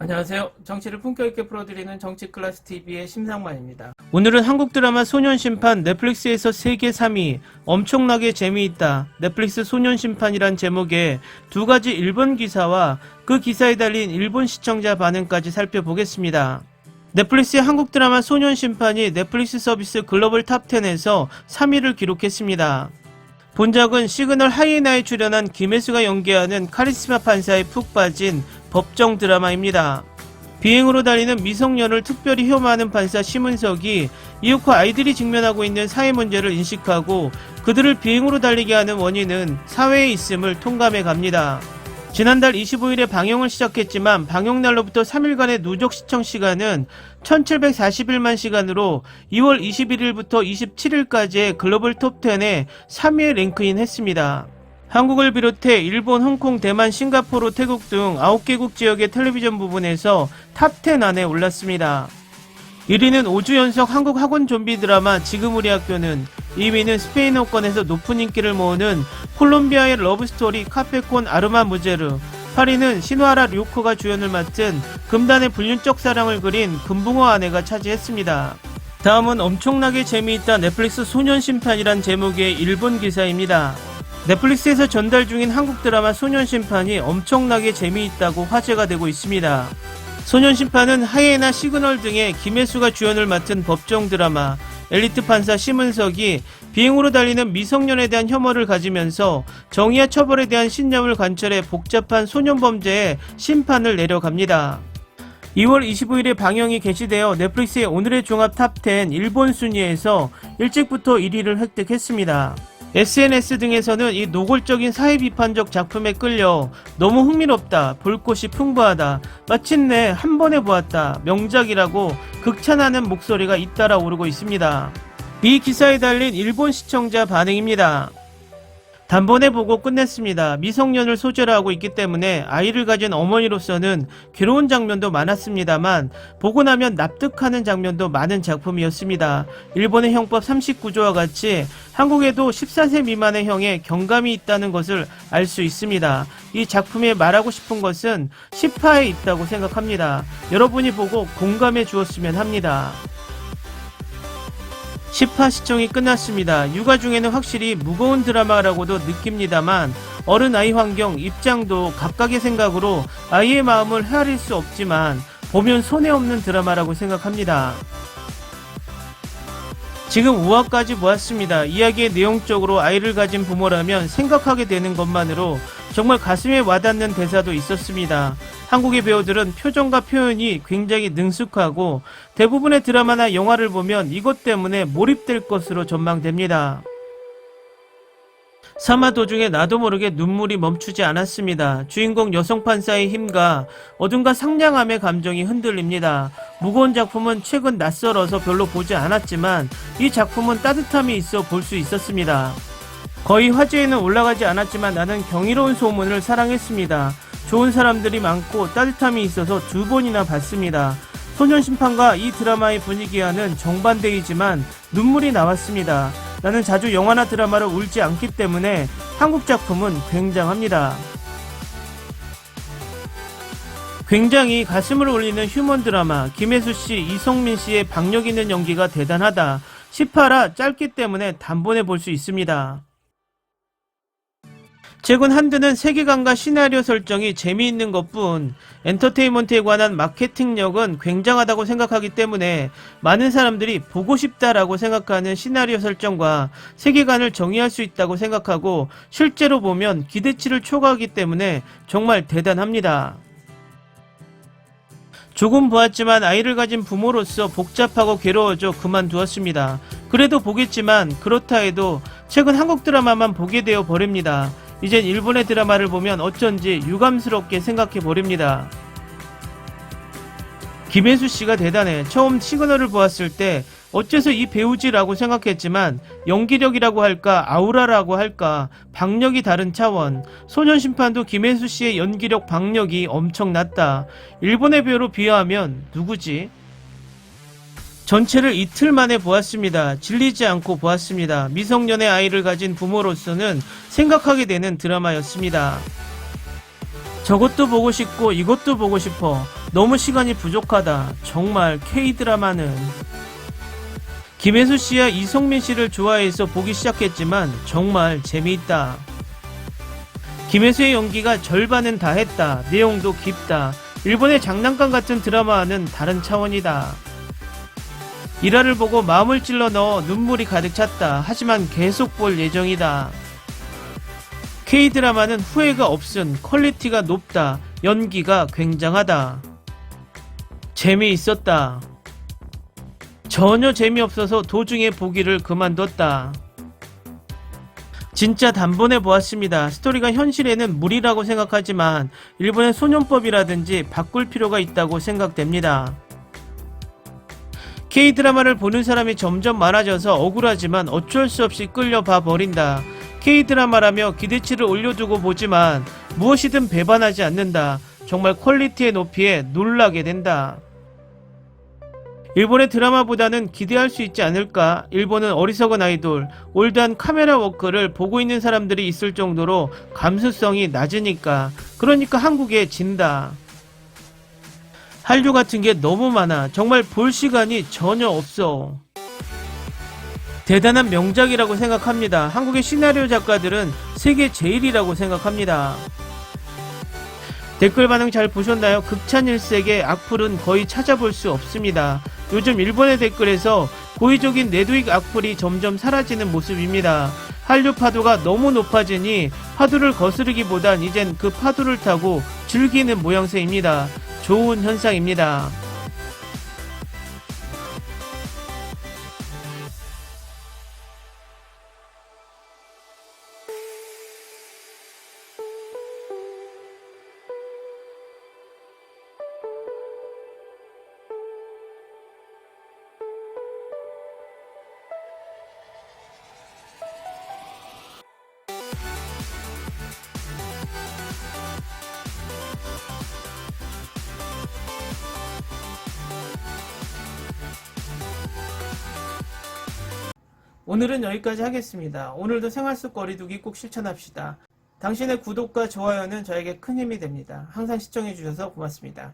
안녕하세요. 정치를 품격 있게 풀어드리는 정치클래스TV의 심상만입니다. 오늘은 한국 드라마 소년심판 넷플릭스에서 세계 3위 엄청나게 재미있다 넷플릭스 소년심판이란 제목의 두 가지 일본 기사와 그 기사에 달린 일본 시청자 반응까지 살펴보겠습니다. 넷플릭스의 한국 드라마 소년심판이 넷플릭스 서비스 글로벌 탑10에서 3위를 기록했습니다. 본작은 시그널 하이에나에 출연한 김혜수가 연기하는 카리스마 판사에 푹 빠진 법정 드라마입니다. 비행으로 달리는 미성년을 특별히 혐오하는 판사 심은석이 이윽고 아이들이 직면하고 있는 사회 문제를 인식하고 그들을 비행으로 달리게 하는 원인은 사회에 있음을 통감해 갑니다. 지난달 25일에 방영을 시작했지만 방영날로부터 3일간의 누적 시청 시간은 1741만 시간으로 2월 21일부터 27일까지의 글로벌 톱10에 3위에 랭크인 했습니다. 한국을 비롯해 일본, 홍콩, 대만, 싱가포르, 태국 등 9개국 지역의 텔레비전 부분에서 탑10 안에 올랐습니다. 1위는 5주 연속 한국 학원 좀비 드라마 지금 우리 학교는, 2위는 스페인어권에서 높은 인기를 모으는 콜롬비아의 러브스토리 카페콘 아르마 무제르, 8위는 신화라 류코가 주연을 맡은 금단의 불륜적 사랑을 그린 금붕어 아내가 차지했습니다. 다음은 엄청나게 재미있다 넷플릭스 소년심판이란 제목의 일본 기사입니다. 넷플릭스에서 전달 중인 한국 드라마 소년심판이 엄청나게 재미있다고 화제가 되고 있습니다. 소년심판은 하이에나 시그널 등의 김혜수가 주연을 맡은 법정 드라마, 엘리트 판사 심은석이 비행으로 달리는 미성년에 대한 혐오를 가지면서 정의와 처벌에 대한 신념을 관철해 복잡한 소년범죄의 심판을 내려갑니다. 2월 25일에 방영이 개시되어 넷플릭스의 오늘의 종합 탑10 일본 순위에서 일찍부터 1위를 획득했습니다. SNS 등에서는 이 노골적인 사회 비판적 작품에 끌려 너무 흥미롭다, 볼 곳이 풍부하다, 마침내 한 번에 보았다, 명작이라고 극찬하는 목소리가 잇따라 오르고 있습니다. 이 기사에 달린 일본 시청자 반응입니다. 단번에 보고 끝냈습니다. 미성년을 소재로 하고 있기 때문에 아이를 가진 어머니로서는 괴로운 장면도 많았습니다만 보고 나면 납득하는 장면도 많은 작품이었습니다. 일본의 형법 39조와 같이 한국에도 14세 미만의 형에 경감이 있다는 것을 알 수 있습니다. 이 작품에 말하고 싶은 것은 10화에 있다고 생각합니다. 여러분이 보고 공감해 주었으면 합니다. 10화 시청이 끝났습니다. 육아 중에는 확실히 무거운 드라마라고도 느낍니다만 어른 아이 환경, 입장도 각각의 생각으로 아이의 마음을 헤아릴 수 없지만 보면 손해없는 드라마라고 생각합니다. 지금 5화까지 보았습니다. 이야기의 내용적으로 아이를 가진 부모라면 생각하게 되는 것만으로 정말 가슴에 와닿는 대사도 있었습니다. 한국의 배우들은 표정과 표현이 굉장히 능숙하고 대부분의 드라마나 영화를 보면 이것 때문에 몰입될 것으로 전망됩니다. 3화 도중에 나도 모르게 눈물이 멈추지 않았습니다. 주인공 여성 판사의 힘과 어둠과 상냥함의 감정이 흔들립니다. 무거운 작품은 최근 낯설어서 별로 보지 않았지만 이 작품은 따뜻함이 있어 볼 수 있었습니다. 거의 화제에는 올라가지 않았지만 나는 경이로운 소문을 사랑했습니다. 좋은 사람들이 많고 따뜻함이 있어서 2번이나 봤습니다. 소년심판과 이 드라마의 분위기와는 정반대이지만 눈물이 나왔습니다. 나는 자주 영화나 드라마로 울지 않기 때문에 한국 작품은 굉장합니다. 굉장히 가슴을 울리는 휴먼 드라마, 김혜수씨, 이성민씨의 박력 있는 연기가 대단하다. 10화라 짧기 때문에 단번에 볼 수 있습니다. 최근 한드는 세계관과 시나리오 설정이 재미있는 것뿐 엔터테인먼트에 관한 마케팅력은 굉장하다고 생각하기 때문에 많은 사람들이 보고 싶다라고 생각하는 시나리오 설정과 세계관을 정의할 수 있다고 생각하고 실제로 보면 기대치를 초과하기 때문에 정말 대단합니다. 조금 보았지만 아이를 가진 부모로서 복잡하고 괴로워져 그만두었습니다. 그래도 보겠지만 그렇다 해도 최근 한국 드라마만 보게 되어 버립니다. 이젠 일본의 드라마를 보면 어쩐지 유감스럽게 생각해 버립니다. 김혜수씨가 대단해. 처음 시그널을 보았을 때 어째서 이 배우지라고 생각했지만 연기력이라고 할까 아우라라고 할까 박력이 다른 차원. 소년심판도 김혜수씨의 연기력 박력이 엄청났다. 일본의 배우로 비하하면 누구지? 전체를 이틀 만에 보았습니다. 질리지 않고 보았습니다. 미성년의 아이를 가진 부모로서는 생각하게 되는 드라마였습니다. 저것도 보고 싶고 이것도 보고 싶어. 너무 시간이 부족하다. 정말 K드라마는. 김혜수 씨와 이성민 씨를 좋아해서 보기 시작했지만 정말 재미있다. 김혜수의 연기가 절반은 다 했다. 내용도 깊다. 일본의 장난감 같은 드라마와는 다른 차원이다. 일화를 보고 마음을 찔러 넣어 눈물이 가득 찼다. 하지만 계속 볼 예정이다. K드라마는 후회가 없음. 퀄리티가 높다. 연기가 굉장하다. 재미있었다. 전혀 재미없어서 도중에 보기를 그만뒀다. 진짜 단번에 보았습니다. 스토리가 현실에는 무리라고 생각하지만 일본의 소년법이라든지 바꿀 필요가 있다고 생각됩니다. K드라마를 보는 사람이 점점 많아져서 억울하지만 어쩔 수 없이 끌려봐 버린다. K드라마라며 기대치를 올려두고 보지만 무엇이든 배반하지 않는다. 정말 퀄리티의 높이에 놀라게 된다. 일본의 드라마보다는 기대할 수 있지 않을까? 일본은 어리석은 아이돌, 올드한 카메라 워크를 보고 있는 사람들이 있을 정도로 감수성이 낮으니까. 그러니까 한국에 진다. 한류 같은 게 너무 많아. 정말 볼 시간이 전혀 없어. 대단한 명작이라고 생각합니다. 한국의 시나리오 작가들은 세계 제일이라고 생각합니다. 댓글 반응 잘 보셨나요? 극찬일색의 악플은 거의 찾아볼 수 없습니다. 요즘 일본의 댓글에서 고의적인 내도익 악플이 점점 사라지는 모습입니다. 한류 파도가 너무 높아지니 파도를 거스르기보단 이젠 그 파도를 타고 즐기는 모양새입니다. 좋은 현상입니다. 오늘은 여기까지 하겠습니다. 오늘도 생활 속 거리두기 꼭 실천합시다. 당신의 구독과 좋아요는 저에게 큰 힘이 됩니다. 항상 시청해주셔서 고맙습니다.